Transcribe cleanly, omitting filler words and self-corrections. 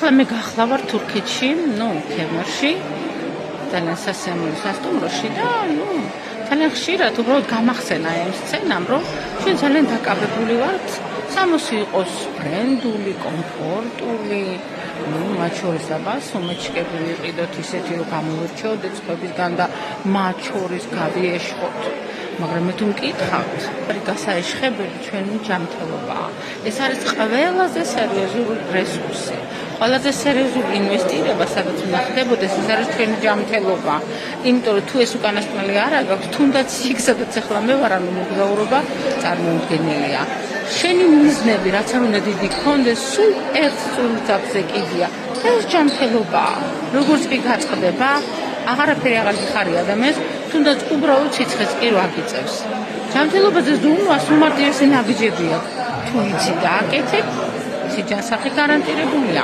ახლა მე გახლავარ თურქეთში, თემერში, ძალიან სასიამოვნო სასტუმროში და ძალიან ხშირად უბრალოდ გამახსენა ამ სცენამ, რომ ჩვენ ძალიან დაკავებული ვართ, სამოსი იყოს ბრენდული, კომფორტული, მათ შორის აბას უმეჩკები ვიყიდოთ ისეთი, რომ გამოვირჩეოდეთ სხვებისგან და მათ შორის გავიეშხოთ. მაგრამ მე თუ მკითხავთ, გასაეშხებელი ჩვენი ჯანმრთელობაა. ეს არის ყველაზე სერიოზული რესურსი. ყველაზე სერიოზული ინვესტირება, სადაც უნდა ხდებოდეს, ეს არის ჩვენი ჯანმრთელობა. იმიტომ რომ თუ ეს უკანასკნელი არ აქვს, თუნდაც იქ, სადაც ახლა მე ვარ, მოგზაურობა წარმოუდგენელია. შენი მიზნები, რაც არ უნდა დიდი გქონდეს, სულ ერთ სულთაბზე კიდია. ეს ჯანმრთელობაა. როგორც კი გაწყდება, აღარაფერი აღარ გიხარია ადამიანს, თუნდაც უბრალოდ სიცხეს კი რო აგიწევს. ჯანმრთელობაზე ზრუნვას უმარტივესი ნაბიჯებია. თუ იცი და აკეთებ, სიჯანსაღი გარანტირებულია.